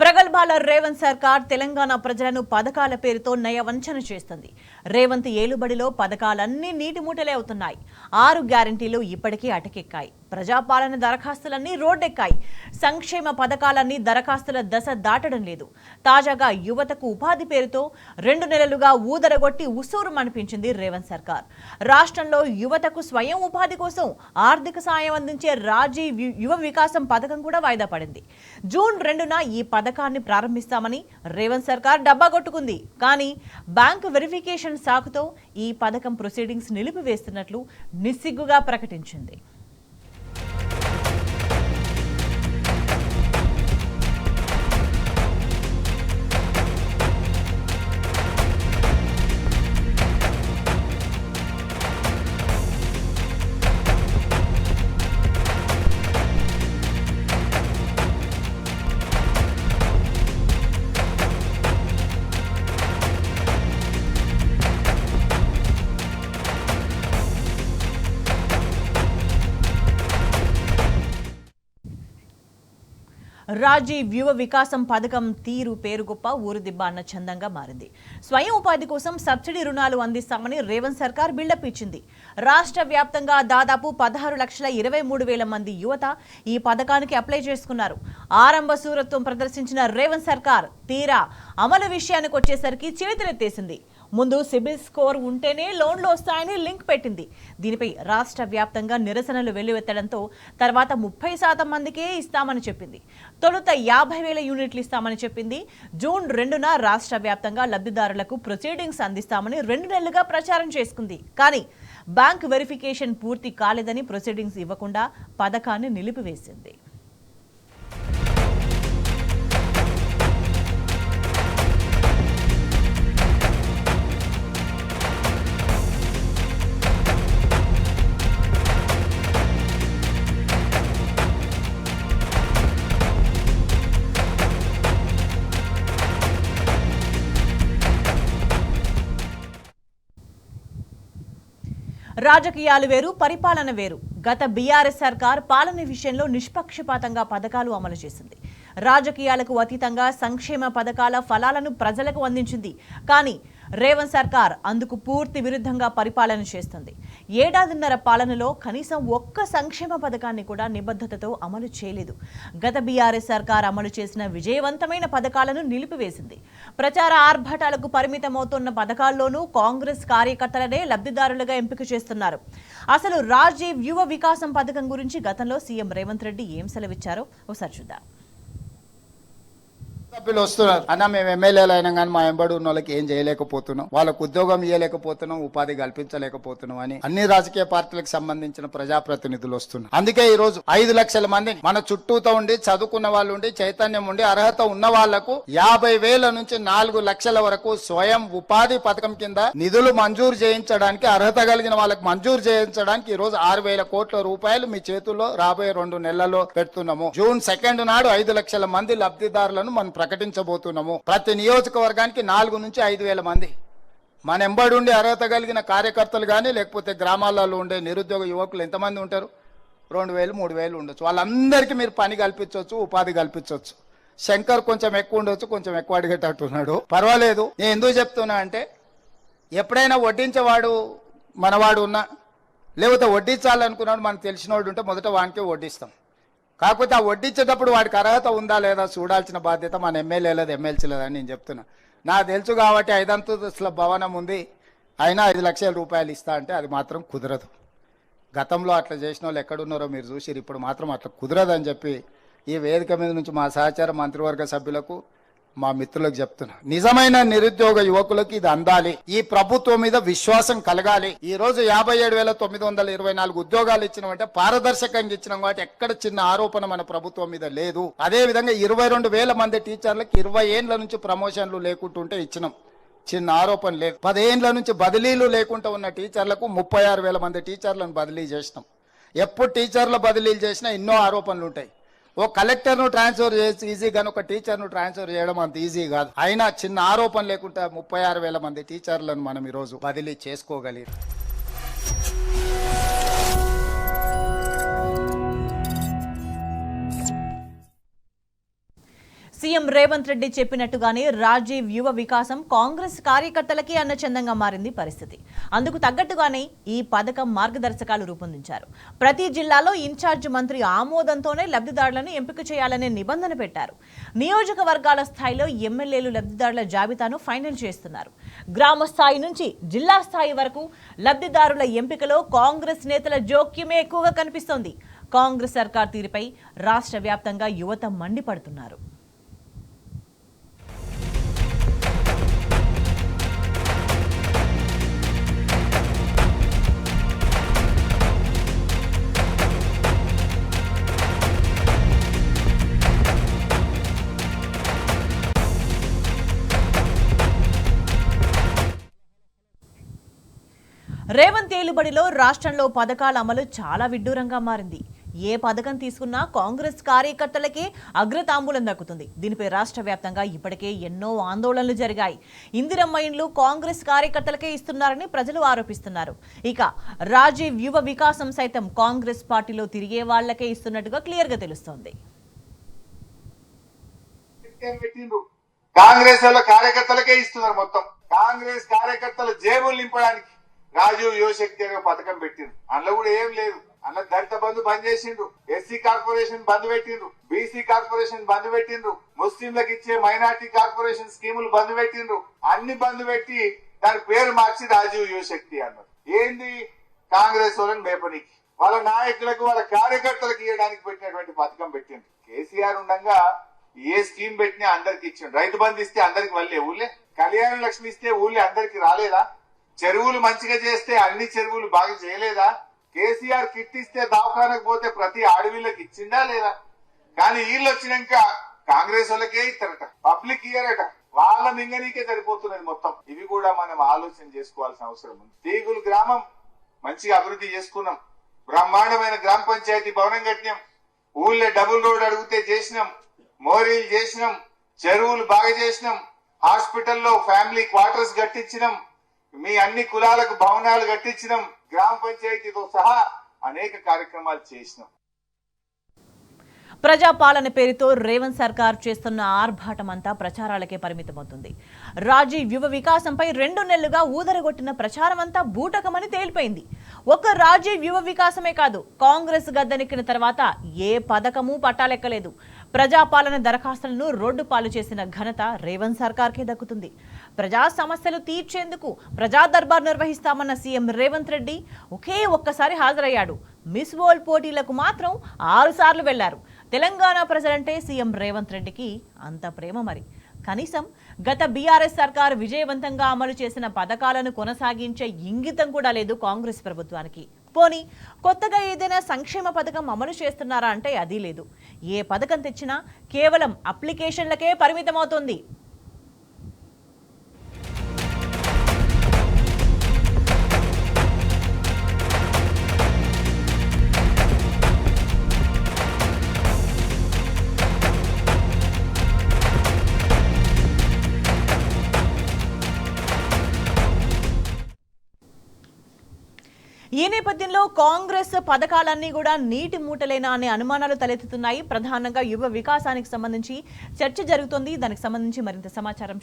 ప్రగల్భాల రేవంత్ సర్కార్ తెలంగాణ ప్రజలను పథకాల పేరుతో నయవంచన చేస్తుంది. రేవంత్ ఏలుబడిలో పథకాలన్నీ నీటిమూటలే అవుతున్నాయి. 6 గ్యారెంటీలు ఇప్పటికీ అటకెక్కాయి. ప్రజాపాలన దరఖాస్తులన్నీ రోడ్డెక్కాయి. సంక్షేమ పథకాలన్నీ దరఖాస్తుల దశ దాటడం లేదు. తాజాగా యువతకు ఉపాధి పేరుతో 2 నెలలుగా ఊదరగొట్టి ఉసూరు అనిపించింది రేవంత్ సర్కార్. రాష్ట్రంలో యువతకు స్వయం ఉపాధి కోసం ఆర్థిక సాయం అందించే రాజీవ్ యువ వికాసం పథకం కూడా వాయిదా పడింది. జూన్ 2న ఈ పథకాన్ని ప్రారంభిస్తామని రేవంత్ సర్కార్ డబ్బా కొట్టుకుంది. కానీ బ్యాంకు వెరిఫికేషన్ సాకుతో ఈ పథకం ప్రొసీడింగ్స్ నిలిపివేస్తున్నట్లు నిస్సిగ్గుగా ప్రకటించింది. రాజీవ్ యువ వికాసం పథకం తీరు పేరు గొప్ప ఊరు దిబ్బ అన్న చందంగా మారింది. స్వయం ఉపాధి కోసం సబ్సిడీ రుణాలు అందిస్తామని రేవంత్ సర్కార్ బిల్డప్ ఇచ్చింది. రాష్ట్ర వ్యాప్తంగా దాదాపు 16,23,000 మంది యువత ఈ పథకానికి అప్లై చేసుకున్నారు. ఆరంభ సూరత్వం ప్రదర్శించిన రేవంత్ సర్కార్ తీరా అమలు విషయానికి వచ్చేసరికి చేతులెత్తేసింది. ముందు సిబిల్ స్కోర్ ఉంటేనే లోన్లు వస్తాయని లింక్ పెట్టింది. దీనిపై రాష్ట్ర వ్యాప్తంగా నిరసనలు వెల్లువెత్తడంతో తర్వాత 30% మందికే ఇస్తామని చెప్పింది. తొలుత 50,000 యూనిట్లు ఇస్తామని చెప్పింది. జూన్ 2న రాష్ట్ర వ్యాప్తంగా లబ్ధిదారులకు ప్రొసీడింగ్స్ అందిస్తామని 2 నెలలుగా ప్రచారం చేసుకుంది. కానీ బ్యాంక్ వెరిఫికేషన్ పూర్తి కాలేదని ప్రొసీడింగ్స్ ఇవ్వకుండా పథకాన్ని నిలిపివేసింది. రాజకీయాలు వేరు, పరిపాలన వేరు. గత బీఆర్ఎస్ సర్కార్ పాలన విషయంలో నిష్పక్షపాతంగా పథకాలు అమలు చేసింది. రాజకీయాలకు అతీతంగా సంక్షేమ పథకాల ఫలాలను ప్రజలకు అందించింది. కానీ రేవంత్ సర్కార్ అందుకు పూర్తి విరుద్ధంగా పరిపాలన చేస్తుంది. 1.5 ఏళ్ల పాలనలో కనీసం ఒక్క సంక్షేమ పథకాన్ని కూడా నిబద్ధతతో అమలు చేయలేదు. గత బీఆర్ఎస్ సర్కార్ అమలు చేసిన విజయవంతమైన పథకాలను నిలిపివేసింది. ప్రచార ఆర్భాటాలకు పరిమితమవుతున్న పథకాల్లోనూ కాంగ్రెస్ కార్యకర్తలనే లబ్ధిదారులుగా ఎంపిక చేస్తున్నారు. అసలు రాజీవ్ యువ వికాసం పథకం గురించి గతంలో సీఎం రేవంత్ రెడ్డి ఏం సెలవిచ్చారో ఒకసారి చూద్దాం. సభ్యులు వస్తున్నారు అన్న, మేము ఎమ్మెల్యేలు అయినా కానీ మా ఎంబడి ఉన్న వాళ్ళకి ఏం చేయలేకపోతున్నాం, వాళ్ళకు ఉద్యోగం ఇవ్వలేకపోతున్నాం, ఉపాధి కల్పించలేకపోతున్నాం అని అన్ని రాజకీయ పార్టీలకు సంబంధించిన ప్రజాప్రతినిధులు వస్తున్నారు. అందుకే ఈ రోజు 5 లక్షల మంది మన చుట్టూతో ఉండి చదువుకున్న వాళ్ళు ఉండి చైతన్యం ఉండి అర్హత ఉన్న వాళ్లకు 50,000 నుంచి 4 లక్షల వరకు స్వయం ఉపాధి పథకం కింద నిధులు మంజూరు చేయించడానికి, అర్హత కలిగిన వాళ్ళకి మంజూరు చేయించడానికి ఈ రోజు 6,000 కోట్ల రూపాయలు మీ చేతుల్లో రాబోయే 2 నెలల్లో పెడుతున్నాము. జూన్ 2 నాడు 5 లక్షల మంది లబ్ధిదారులను మనం ప్రకటించబోతున్నాము. ప్రతి నియోజకవర్గానికి 4 నుంచి 5,000 మంది మన ఎంబడి ఉండి అర్హత కలిగిన కార్యకర్తలు కానీ లేకపోతే గ్రామాలలో ఉండే నిరుద్యోగ యువకులు ఎంతమంది ఉంటారు? 2,000 3,000 ఉండొచ్చు. వాళ్ళందరికీ మీరు పని కల్పించవచ్చు, ఉపాధి కల్పించవచ్చు. శంకర్ కొంచెం ఎక్కువ ఉండొచ్చు, కొంచెం ఎక్కువ అడిగేటట్టున్నాడు, పర్వాలేదు. నేను ఎందుకు చెప్తున్నా అంటే ఎప్పుడైనా వడ్డించేవాడు మనవాడు ఉన్నా లేకపోతే వడ్డించాలనుకున్నాడు మనకు తెలిసిన వాడు ఉంటే మొదట వానికి వడ్డిస్తాం. కాకపోతే ఆ వడ్డించేటప్పుడు వాడికి అర్హత ఉందా లేదా చూడాల్సిన బాధ్యత మన ఎమ్మెల్యేలది, ఎమ్మెల్సీలదని నేను చెప్తున్నా. నాకు తెలుసు కాబట్టి 5 అంతస్తుల భవనం ఉంది, అయినా 5 లక్షల రూపాయలు ఇస్తా అంటే అది మాత్రం కుదరదు. గతంలో అట్లా చేసిన వాళ్ళు ఎక్కడున్నారో మీరు చూసిరు. ఇప్పుడు మాత్రం అట్లా కుదరదని చెప్పి ఈ వేదిక మీద నుంచి మా సహచార మంత్రివర్గ సభ్యులకు, మా మిత్రులకు చెప్తున్నా. నిజమైన నిరుద్యోగ యువకులకు ఇది అందాలి, ఈ ప్రభుత్వం మీద విశ్వాసం కలగాలి. ఈ రోజు 57,924 ఉద్యోగాలు ఇచ్చినామంటే పారదర్శకంగా ఇచ్చినాం కాబట్టి ఎక్కడ చిన్న ఆరోపణ మన ప్రభుత్వం మీద లేదు. అదే విధంగా 22,000 మంది టీచర్లకు 20 ఏండ్ల నుంచి ప్రమోషన్లు లేకుంటుంటే ఇచ్చినాం, చిన్న ఆరోపణ లేదు. 10 ఏండ్ల నుంచి బదిలీలు లేకుండా ఉన్న టీచర్లకు 36,000 మంది టీచర్లను బదిలీ చేసినాం. ఎప్పుడు టీచర్ల బదిలీలు చేసినా ఎన్నో ఆరోపణలు ఉంటాయి. ఓ కలెక్టర్ను ట్రాన్స్ఫర్ చేసి ఈజీ కానీ ఒక టీచర్ను ట్రాన్స్ఫర్ చేయడం అంత ఈజీ కాదు. అయినా చిన్న ఆరోపణ లేకుండా 36,000 మంది టీచర్లను మనం ఈరోజు బదిలీ చేసుకోగలిగాం. సీఎం రేవంత్ రెడ్డి చెప్పినట్టుగానే రాజీవ్ యువ వికాసం కాంగ్రెస్ కార్యకర్తలకి అన్నచందంగా మారింది పరిస్థితి. అందుకు తగ్గట్టుగానే ఈ పథకం మార్గదర్శకాలు రూపొందించారు. ప్రతి జిల్లాలో ఇన్ఛార్జ్ మంత్రి ఆమోదంతోనే లబ్ధిదారులను ఎంపిక చేయాలనే నిబంధన పెట్టారు. నియోజకవర్గాల స్థాయిలో ఎమ్మెల్యేలు లబ్ధిదారుల జాబితాను ఫైనల్ చేస్తున్నారు. గ్రామ స్థాయి నుంచి జిల్లా స్థాయి వరకు లబ్ధిదారుల ఎంపికలో కాంగ్రెస్ నేతల జోక్యమే ఎక్కువగా కనిపిస్తోంది. కాంగ్రెస్ సర్కార్ తీరుపై రాష్ట్ర వ్యాప్తంగా యువత మండిపడుతున్నారు. రేవంత్ ఏలుబడిలో రాష్ట్రంలో పథకాల అమలు చాలా విడ్డూరంగా మారింది. ఏ పథకం తీసుకున్నా కాంగ్రెస్ కార్యకర్తలకే అగ్రతాంబూలం దక్కుతుంది. దీనిపై రాష్ట్ర వ్యాప్తంగా ఇప్పటికే ఎన్నో ఆందోళనలు జరిగాయి. ఇందిరమ్మ ఇండ్లు కాంగ్రెస్ కార్యకర్తలకే ఇస్తున్నారని ప్రజలు ఆరోపిస్తున్నారు. ఇక రాజీవ్ యువ వికాసం సైతం కాంగ్రెస్ పార్టీలో తిరిగే వాళ్లకే ఇస్తున్నట్టుగా క్లియర్ గా తెలుస్తోంది. కాంగ్రెస్ కార్యకర్తలకే ఇస్తున్నారు. మొత్తం కాంగ్రెస్ కార్యకర్తల జేబులు నింపడానికి రాజీవ్ యువశక్తి అనే పథకం పెట్టిండ్రు. అందులో కూడా ఏం లేదు. అందులో దళిత బంధు బంద్ చేసిండ్రు, ఎస్సీ కార్పొరేషన్ బంద్ పెట్టిండ్రు, బీసీ కార్పొరేషన్ బంద్ పెట్టిండ్రు, ముస్లింలకు ఇచ్చే మైనార్టీ కార్పొరేషన్ స్కీములు బంద్ పెట్టిండ్రు. అన్ని బంద్ పెట్టి దాని పేరు మార్చి రాజీవ్ యువశక్తి అన్నారు. ఏంది? కాంగ్రెస్ వాళ్ళని మేపనికి, వాళ్ళ నాయకులకు వాళ్ళ కార్యకర్తలకు ఇవ్వడానికి పెట్టినటువంటి పథకం పెట్టిండ్రు. కేసీఆర్ ఉండగా ఏ స్కీమ్ పెట్టినా అందరికి ఇచ్చిండు. రైతు బంధు ఇస్తే అందరికి వల్లే ఊళ్ళే, కళ్యాణ లక్ష్మి ఇస్తే ఊళ్ళే అందరికి రాలేదా? చెరువులు మంచిగా చేస్తే అన్ని చెరువులు బాగా చేయలేదా? కేసీఆర్ కిట్ ఇస్తే దవాఖానకు పోతే ప్రతి ఆడవిళ్ళకి ఇచ్చిందా లేదా? కానీ వీళ్ళు వచ్చినాక కాంగ్రెస్ వాళ్ళకే ఇస్తారట, పబ్లిక్ ఇయ్యారట. వాళ్ళ మింగనీకే సరిపోతున్నది మొత్తం. ఇవి కూడా మనం ఆలోచన చేసుకోవాల్సిన అవసరం ఉంది. తీగులు గ్రామం మంచిగా అభివృద్ధి చేసుకున్నాం. బ్రహ్మాండమైన గ్రామ పంచాయతీ భవనం కట్టినాం. ఊళ్ళో డబుల్ రోడ్ అడిగితే చేసినాం, మోరీలు చేసినాం, చెరువులు బాగా చేసినాం, హాస్పిటల్లో ఫ్యామిలీ క్వార్టర్స్ కట్టించినాం, మీ అన్ని కులాలకు భవనాలు కట్టించినాం, గ్రామ పంచాయతీతో సహా అనేక కార్యక్రమాలు చేసినాం. ప్రజాపాలన పేరుతో రేవంత్ సర్కార్ చేస్తున్న ఆర్భాటం అంతా ప్రచారాలకే పరిమితమవుతుంది. రాజీవ్ యువ వికాసంపై 2 నెలలుగా ఊదరగొట్టిన ప్రచారం అంతా బూటకమని తేలిపోయింది. ఒక రాజీవ్ యువ వికాసమే కాదు, కాంగ్రెస్ గద్దెనెక్కిన తర్వాత ఏ పథకమూ పట్టాలెక్కలేదు. ప్రజాపాలన దరఖాస్తులను రోడ్డు పాలు చేసిన ఘనత రేవంత్ సర్కార్కే దక్కుతుంది. ప్రజా సమస్యలు తీర్చేందుకు ప్రజా దర్బార్ నిర్వహిస్తామన్న సీఎం రేవంత్ రెడ్డి ఒక్కసారి హాజరయ్యాడు. మిస్ వరల్డ్ పోటీలకు మాత్రం 6 సార్లు వెళ్లారు. తెలంగాణ ప్రజలంటే సీఎం రేవంత్ రెడ్డికి అంత ప్రేమ. మరి కనీసం గత బీఆర్ఎస్ సర్కారు విజయవంతంగా అమలు చేసిన పథకాలను కొనసాగించే ఇంగితం కూడా లేదు కాంగ్రెస్ ప్రభుత్వానికి. పోనీ కొత్తగా ఏదైనా సంక్షేమ పథకం అమలు చేస్తున్నారా అంటే అది లేదు. ఏ పథకం తెచ్చినా కేవలం అప్లికేషన్లకే పరిమితమవుతోంది. ఈ నేపథ్యంలో కాంగ్రెస్ పథకాలన్నీ కూడా నీటి మూటలేనా అనే అనుమానాలు తలెత్తుతున్నాయి. ప్రధానంగా యువ వికాసానికి సంబంధించి చర్చ జరుగుతోంది. దానికి సంబంధించి మరింత సమాచారం